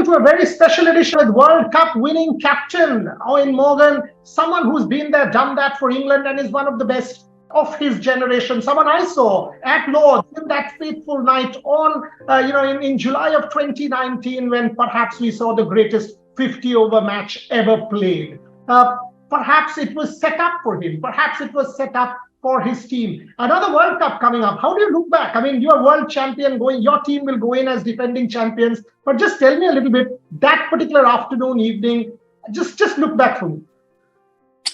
welcome to a very special edition with World Cup winning captain Eoin Morgan, someone who's been there, done that for England and is one of the best of his generation. Someone I saw at Lord's in that fateful night on, in July of 2019, when perhaps we saw the greatest 50-over match ever played. Perhaps it was set up for him. Perhaps it was set up for his team. Another World Cup coming up. How do you look back? I mean, you're world champion going, your team will go in as defending champions. But just tell me a little bit, that particular afternoon, evening, just look back for me.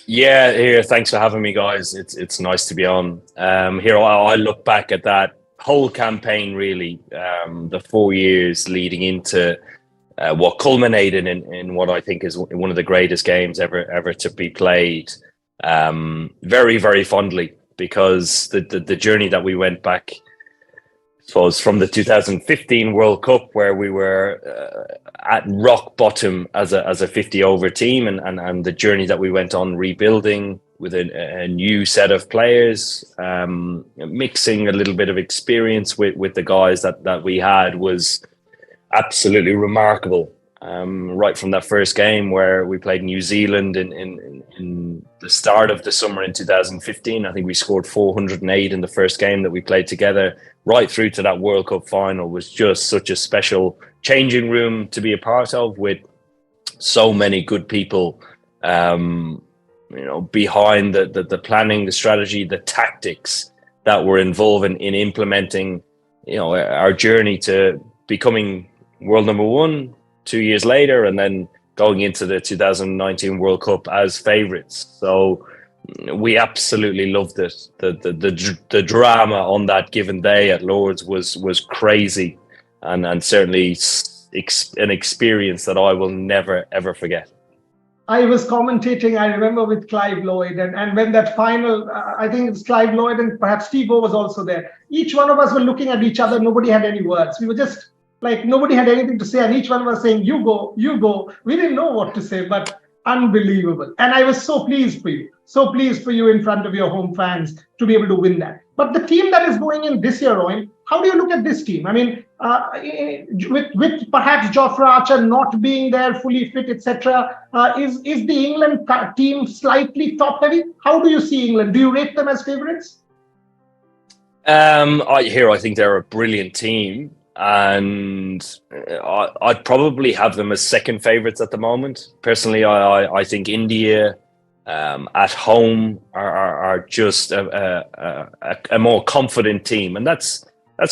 Yeah, here. Thanks for having me, guys. It's nice to be on. Here, I look back at that whole campaign, really, the 4 years leading into what culminated in what I think is one of the greatest games ever to be played. Very, very fondly, because the journey that we went back, I suppose, from the 2015 World Cup, where we were at rock bottom as a 50-over team, and the journey that we went on rebuilding with a new set of players, mixing a little bit of experience with the guys that we had, was absolutely remarkable. Right from that first game where we played New Zealand in the start of the summer in 2015, I think we scored 408 in the first game that we played together, right through to that World Cup final, was just such a special changing room to be a part of, with so many good people, behind the planning, the strategy, the tactics that were involved in implementing, our journey to becoming world number one 2 years later, and then going into the 2019 World Cup as favourites. So we absolutely loved it. The drama on that given day at Lord's was crazy, and certainly an experience that I will never ever forget. I was commentating, I remember, with Clive Lloyd, and when that final, I think it's Clive Lloyd and perhaps Steve O was also there. Each one of us were looking at each other. Nobody had any words. We were just like, nobody had anything to say, and each one was saying, you go, you go. We didn't know what to say, but unbelievable. And I was so pleased for you in front of your home fans to be able to win that. But the team that is going in this year, Eoin, how do you look at this team? I mean, with perhaps Jofra Archer not being there fully fit, etc., is the England team slightly top heavy? How do you see England? Do you rate them as favourites? I think they're a brilliant team, and I'd probably have them as second favourites at the moment. Personally, I think India at home are just a more confident team, and that's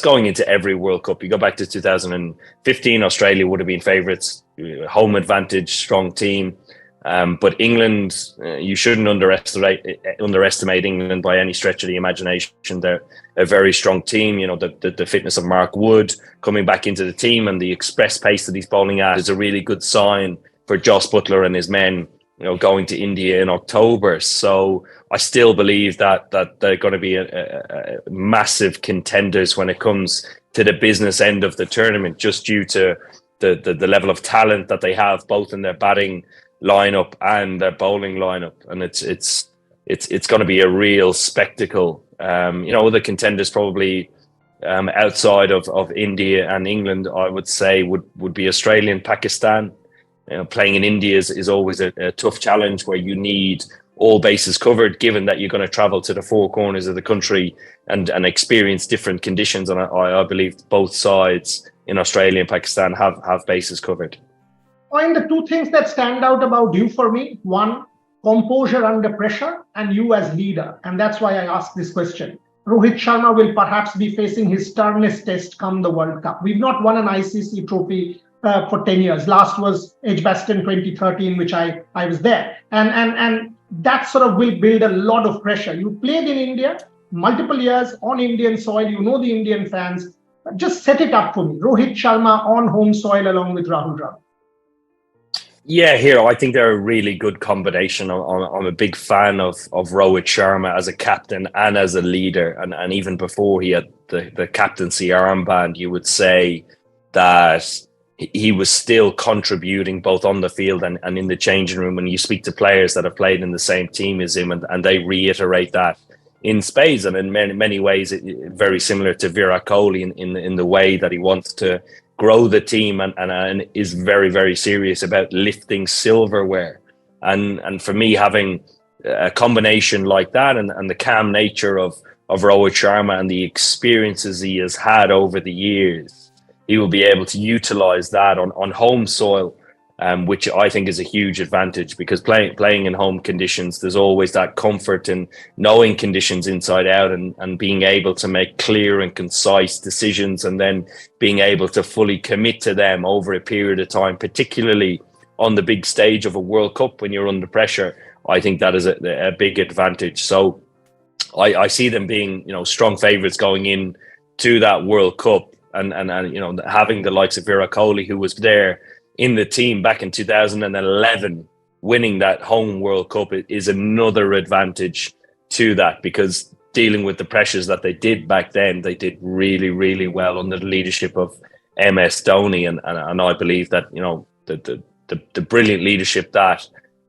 going into every World Cup. You go back to 2015, Australia would have been favourites, home advantage, strong team. But England, you shouldn't underestimate England by any stretch of the imagination. They're a very strong team. The fitness of Mark Wood coming back into the team and the express pace that he's bowling at is a really good sign for Jos Buttler and his men, going to India in October. So I still believe that they're going to be a massive contenders when it comes to the business end of the tournament, just due to the level of talent that they have, both in their batting lineup and their bowling lineup, and it's going to be a real spectacle. The contenders probably outside of India and England, I would say would be Australia and Pakistan. Playing in India is always a tough challenge, where you need all bases covered, given that you're going to travel to the four corners of the country and experience different conditions. And I believe both sides in Australia and Pakistan have bases covered. And the two things that stand out about you for me: one, composure under pressure, and you as leader. And that's why I asked this question. Rohit Sharma will perhaps be facing his sternest test come the World Cup. We've not won an ICC trophy for 10 years. Last was Edgbaston 2013, which I was there. And that sort of will build a lot of pressure. You played in India multiple years on Indian soil. You know the Indian fans. Just set it up for me. Rohit Sharma on home soil along with Rahul Dravid. Yeah, here, I think they're a really good combination. I'm a big fan of Rohit Sharma as a captain and as a leader. And even before he had the captaincy armband, you would say that he was still contributing both on the field and in the changing room. When you speak to players that have played in the same team as him, and they reiterate that in spades, and in many ways very similar to Virat Kohli in the way that he wants to grow the team and is very, very serious about lifting silverware. And for me, having a combination like that and the calm nature of Rohit Sharma and the experiences he has had over the years, he will be able to utilize that on home soil, which I think is a huge advantage, because playing in home conditions, there's always that comfort in knowing conditions inside out and being able to make clear and concise decisions, and then being able to fully commit to them over a period of time, particularly on the big stage of a World Cup when you're under pressure. I think that is a big advantage. So I see them being, strong favourites going in to that World Cup, and having the likes of Virat Kohli, who was there in the team back in 2011, winning that home World Cup is another advantage to that, because dealing with the pressures that they did back then, they did really, really well under the leadership of MS Dhoni, and I believe that the brilliant leadership that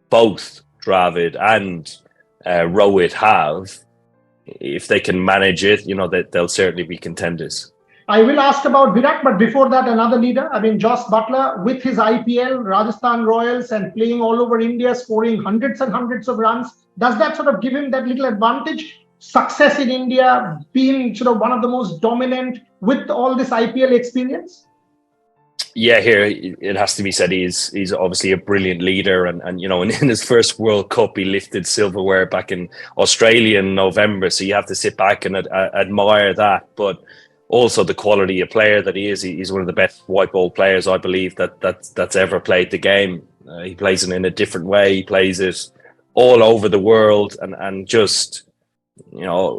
both Dravid and Rohit have, if they can manage it, that they'll certainly be contenders. I will ask about Virat, but before that, another leader. I mean, Jos Buttler, with his IPL, Rajasthan Royals, and playing all over India, scoring hundreds and hundreds of runs. Does that sort of give him that little advantage? Success in India, being sort of one of the most dominant with all this IPL experience? Yeah, here it has to be said he's obviously a brilliant leader, and in his first World Cup he lifted silverware back in Australia in November. So you have to sit back and admire that, but also the quality of player that he is. He's one of the best white ball players, I believe, that's ever played the game. He plays it in a different way. He plays it all over the world, and just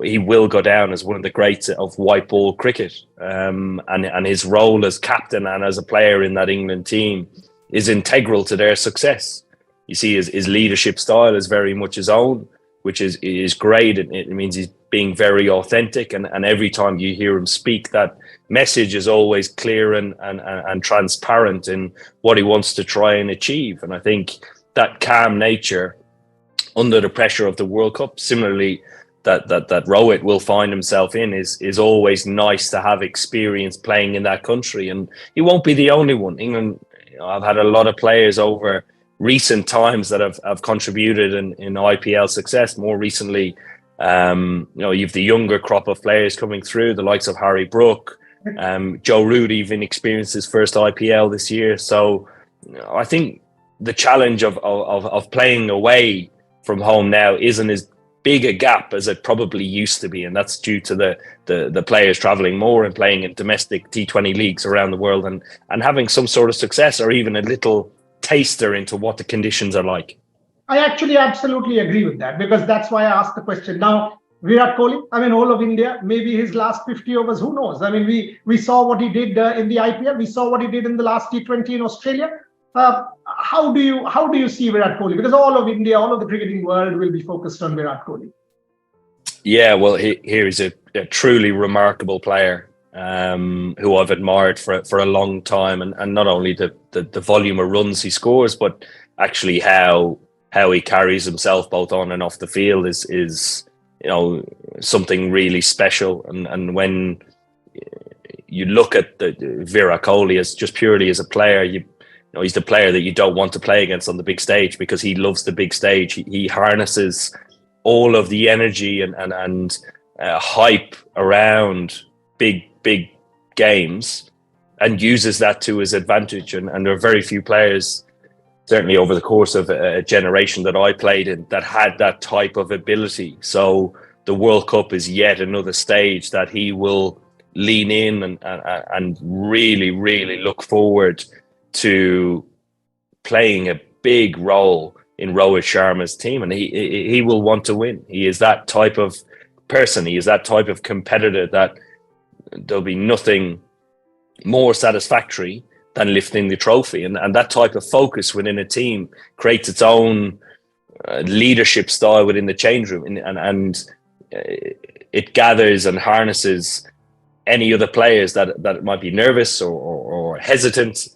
he will go down as one of the greats of white ball cricket. And his role as captain and as a player in that England team is integral to their success. You see, his leadership style is very much his own, which is great. It means he's being very authentic, and every time you hear him speak, that message is always clear and transparent in what he wants to try and achieve. And I think that calm nature under the pressure of the World Cup, similarly, that Rohit will find himself in, is always nice to have experience playing in that country. And he won't be the only one. England, I've had a lot of players over recent times that have contributed in IPL success. More recently, you've the younger crop of players coming through, the likes of Harry Brook. Joe Root even experienced his first IPL this year. So I think the challenge of playing away from home now isn't as big a gap as it probably used to be, and that's due to the players traveling more and playing in domestic T20 leagues around the world and having some sort of success, or even a little taster into what the conditions are like. I actually absolutely agree with that, because that's why I asked the question. Now, Virat Kohli, I mean, all of India, maybe his last 50 overs, who knows? I mean, we saw what he did in the IPL. We saw what he did in the last T20 in Australia. How do you see Virat Kohli? Because all of India, all of the cricketing world will be focused on Virat Kohli. Yeah, well, here is a truly remarkable player who I've admired for a long time, and not only the volume of runs he scores, but actually how he carries himself both on and off the field is something really special. And when you look at the Virat Kohli as just purely as a player, he's the player that you don't want to play against on the big stage, because he loves the big stage. He harnesses all of the energy and hype around big games and uses that to his advantage. And there are very few players, certainly over the course of a generation that I played in, that had that type of ability. So the World Cup is yet another stage that he will lean in and really, really look forward to playing a big role in Rohit Sharma's team, and he will want to win. He is that type of person. He is that type of competitor that there'll be nothing more satisfactory than lifting the trophy, and that type of focus within a team creates its own leadership style within the change room, and it gathers and harnesses any other players that might be nervous or hesitant.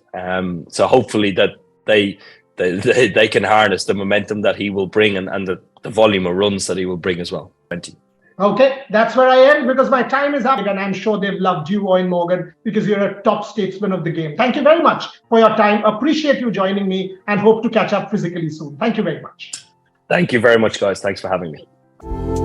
So hopefully that they can harness the momentum that he will bring and the volume of runs that he will bring as well. Okay, that's where I end because my time is up, and I'm sure they've loved you, Eoin Morgan, because you're a top statesman of the game. Thank you very much for your time. Appreciate you joining me and hope to catch up physically soon. Thank you very much. Thank you very much, guys. Thanks for having me.